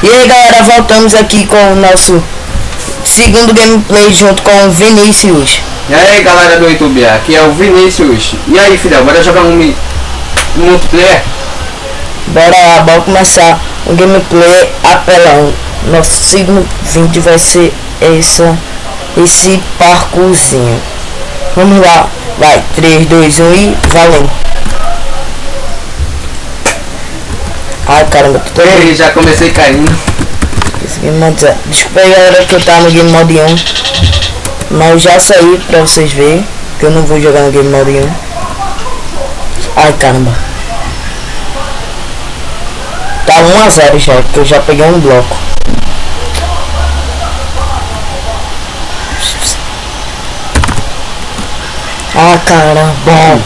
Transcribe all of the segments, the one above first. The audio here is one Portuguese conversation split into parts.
E aí galera, voltamos aqui com o nosso segundo gameplay junto com o Vinícius. E aí galera do YouTube, aqui é o Vinícius. E aí Fidel, bora jogar um multiplayer? Bora começar o gameplay apelão. Nosso segundo vídeo vai ser esse parkourzinho. Vamos lá, vai, 3, 2, 1 e valeu. Ai caramba, tu tá aí, já comecei caindo. Esse game mode, desculpa aí galera que eu tava no game mode 1, mas eu já saí pra vocês verem que eu não vou jogar no game mode 1. Ai caramba, tá 1 a 0 já, que eu já peguei um bloco. Ah caramba, ai.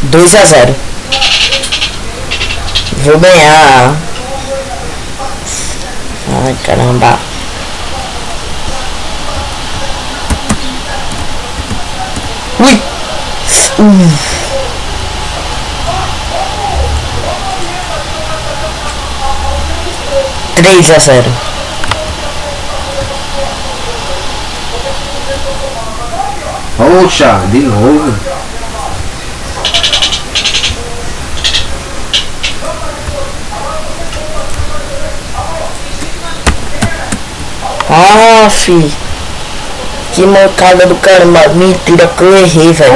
Dois a 0. Vou ganhar. Ai caramba. Ui. 3 a 0. Poxa, de novo. Ah, fi. Que mancada do caramba. Mentira que eu errei, velho.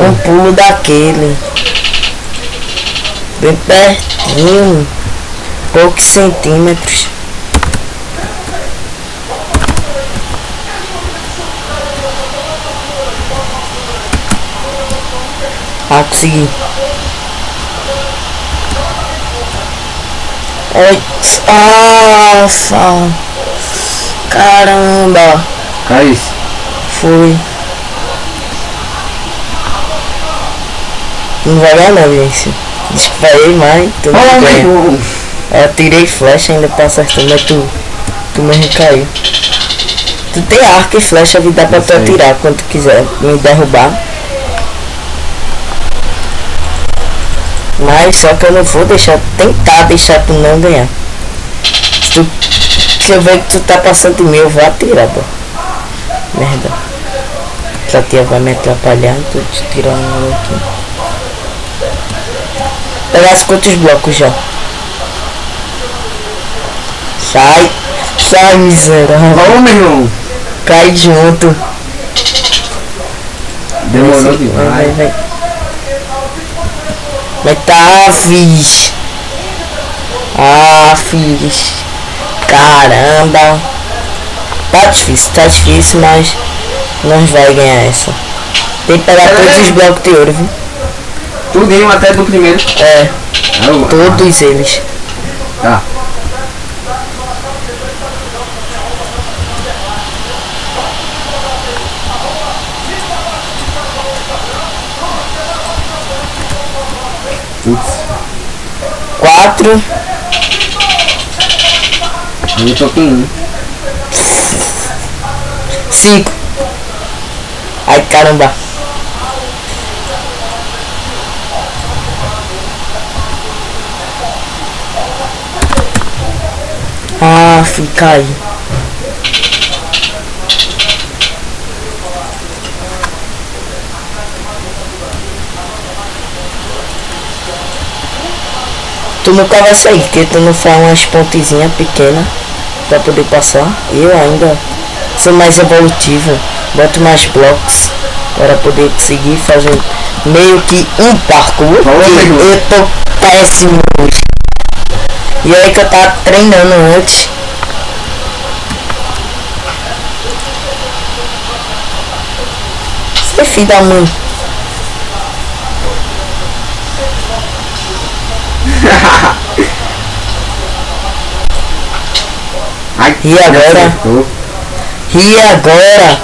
Um pulo daquele. Bem pertinho. Poucos centímetros. Ah, consegui. Ai. Nossa. Caramba. Cai. Fui. Não vai dar não, gente. Desculpa aí, mas tu não ganha. Eu tirei flecha ainda pra acertar, mas tu mesmo caiu. Tu tem arco e flecha, dá pra tu atirar quando tu quiser me derrubar. Mas só que eu não vou tentar deixar tu não ganhar. Se eu ver que tu tá passando de mim, eu vou atirar, pô. Merda. Essa tia vai me atrapalhar, tô te tirando aqui. Pegasse quantos blocos já? Sai, miserável. Vamos, meu irmão. Cai junto. Demorou demais. Vai. Mas tá, fiz. Ah, fiz. Caramba. Tá difícil, mas nós vai ganhar essa. Tem que pegar todos os blocos de ouro, viu? Tudinho até do primeiro. É. Todos eles. Tá. Putz. 4. Eu tô com 1. 5. Ai caramba. Ah, fica aí. Tu nunca vai sair, porque tu não faz umas pontezinhas pequenas. pra poder passar. Eu ainda sou mais evolutivo, boto mais blocos para poder conseguir fazer meio que um parkour. Eu tô péssimo hoje. E aí que eu tava treinando antes. Você é filho da mãe. E agora? E agora?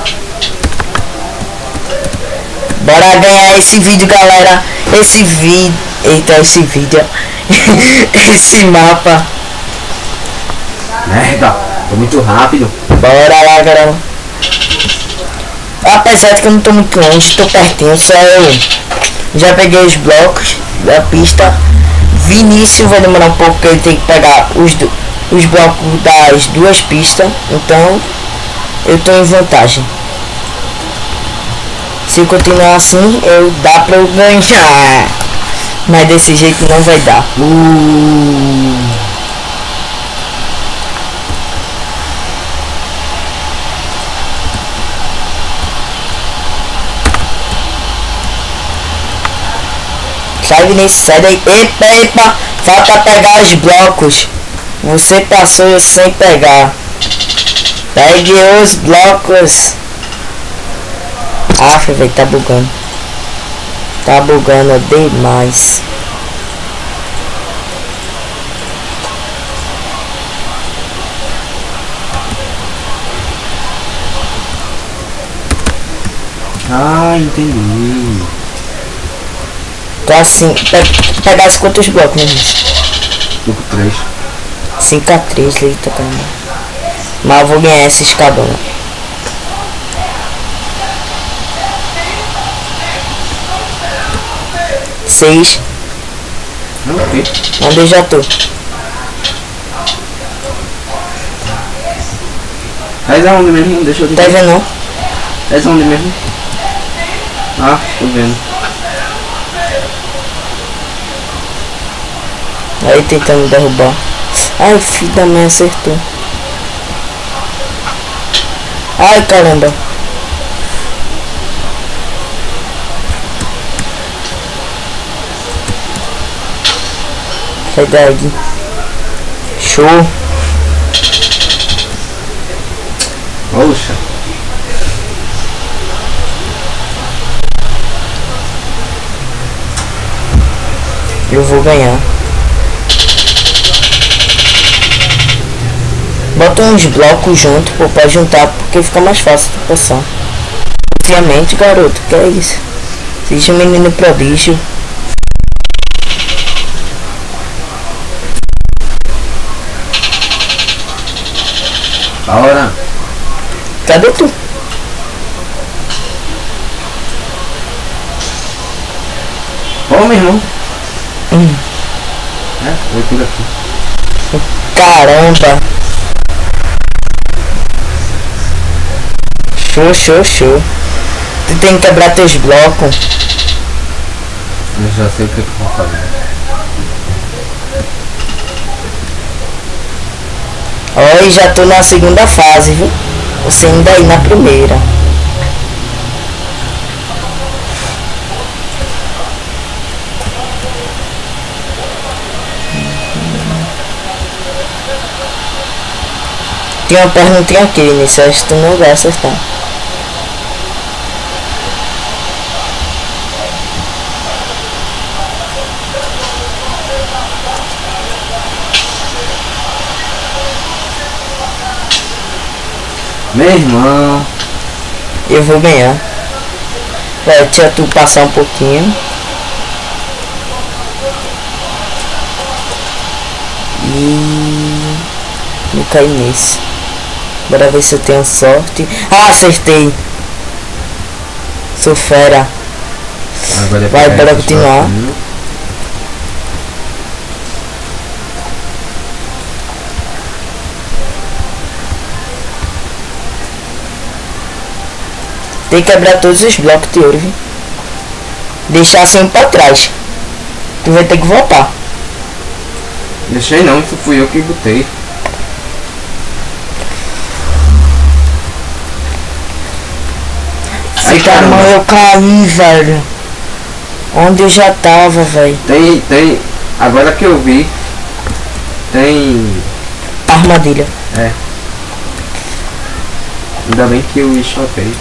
Bora ganhar esse vídeo, galera. Esse vídeo. Eita, esse vídeo. Esse mapa. Merda, tô muito rápido. Bora lá, galera. Apesar de que eu não tô muito longe, tô pertinho. Só eu já peguei os blocos da pista. Vinícius vai demorar um pouco, porque ele tem que pegar os blocos das duas pistas. Então eu tô em vantagem. Se continuar assim, dá pra eu ganhar. Mas desse jeito não vai dar. Sai, Vinícius, sai daí. Epa, epa. Falta pegar os blocos. Você passou sem pegar. Pegue os blocos. Ah, velho, tá bugando. Tá bugando demais. Ah, entendi. Tô assim, pegasse quantos blocos, meu irmão? 3. 5-3, eita caramba. Mas eu vou ganhar essa escadona. Seis. Ok. Onde eu já tô? Mas aonde mesmo? Deixa eu ver. Tá vendo não? Mas aonde mesmo? Ah, tô vendo. Aí tentando derrubar. Ai, filho da mãe, acertou. Ai, caramba. Sai daí. Show. Poxa. Eu vou ganhar. Bota uns blocos junto, pô, pra juntar, porque fica mais fácil de passar. Obviamente, garoto, que é isso? Seja um menino prodígio. Bora. Cadê tu? Ô, meu irmão. Vou por aqui. Caramba. Show, show, show. Tu tem que quebrar teus blocos. Eu já sei o que eu vou fazer. Ó, e já tô na segunda fase, viu? Você ainda aí na primeira. Tem uma perguntinha aqui, Vinícius, acho que tu não vai acertar. Meu irmão. Eu vou ganhar. Vai, deixa tu passar um pouquinho. E não caí nesse. Bora ver se eu tenho sorte. Ah, acertei. Sou fera. Agora Vai, bora continuar. Tem que quebrar todos os blocos de ouro, viu? Deixar assim pra trás. Tu vai ter que voltar. Deixei não, isso fui eu que botei. Ai, Filha da caramba. mãe, eu caí, velho. Onde eu já tava, velho. Tem. Agora que eu vi. Tem. Armadilha. Ainda bem que eu escapei.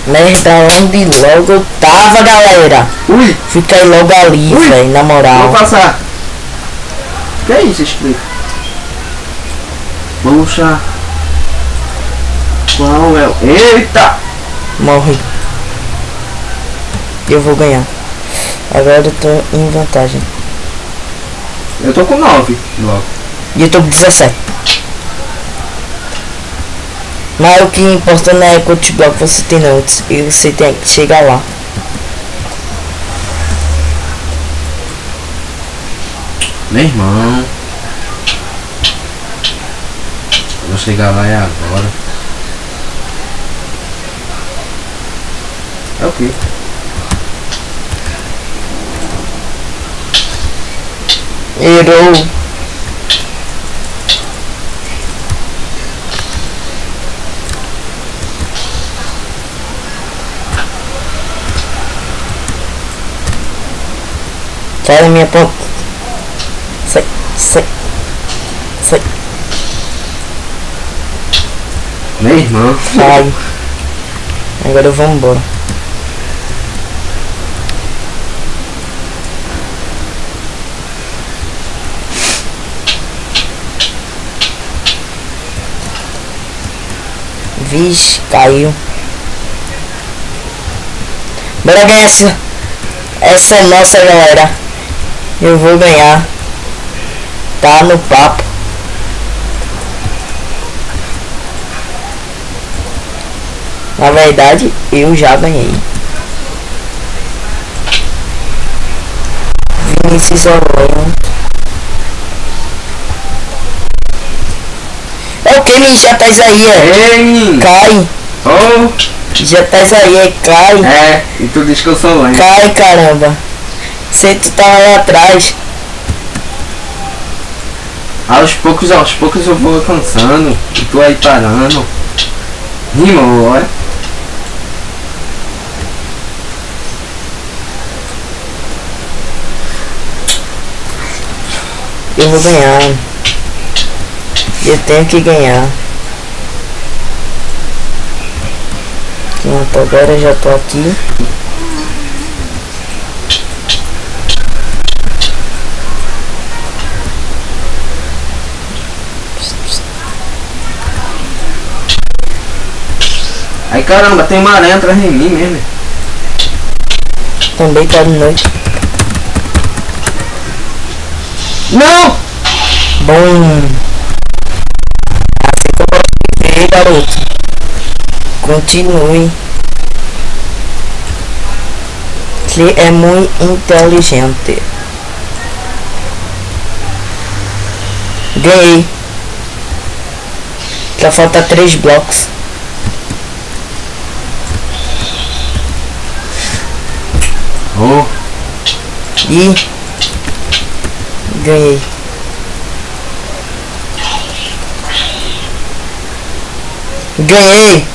Merda, onde logo eu tava, galera? Ui! Fiquei logo ali, Ui. velho, na moral. Vou passar. Que é isso, explica? Poxa. Qual é o... Eita! Morri. Eu vou ganhar. Agora eu tô em vantagem. Eu tô com 9 logo. E eu tô com 17. Mas o que importa não é quantos blocos você tem não. E você tem que chegar lá. Meu irmão. Vou chegar lá é agora. É o quê? Errou. Sai da minha ponta. Sai, sai, sai. Meu irmão. Sai. Agora vamos embora. Vixe, caiu. Bora ganhar essa é nossa, galera. Eu vou ganhar. Tá no papo. Na verdade, eu já ganhei. Vinícius Olano. É o que, menino? Já tá aí, é? Ei, menino. Cai. Oh, Já tá aí, é? Cai. é, e tu diz que eu sou lento. Cai, caramba. Você tu tava lá atrás. Aos poucos eu vou alcançando. E tu aí parando. Rimou, olha. Eu vou ganhar. Eu tenho que ganhar. Pronto, agora eu já tô aqui. Aí caramba, tem uma aranha atrás de mim mesmo. Também tá de noite. Não! Bom. Assim que eu gosto de ver, garoto. Continue. Você é muito inteligente. Ganhei. Só falta 3 blocos. Oh, E ganhei. Ganhei.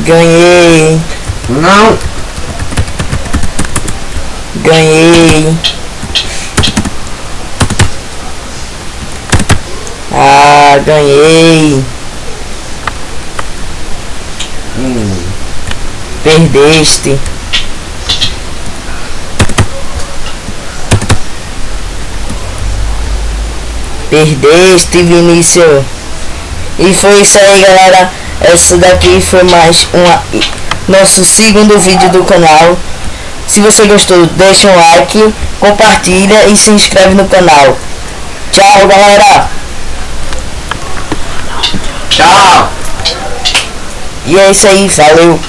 Ganhei. não! Ganhei. Ah, ganhei. Perdeste. Perdeste, Vinícius. E foi isso aí, galera. Essa daqui foi mais nosso segundo vídeo do canal. Se você gostou, deixa um like, compartilha e se inscreve no canal. Tchau, galera. Tchau! E é isso aí, valeu.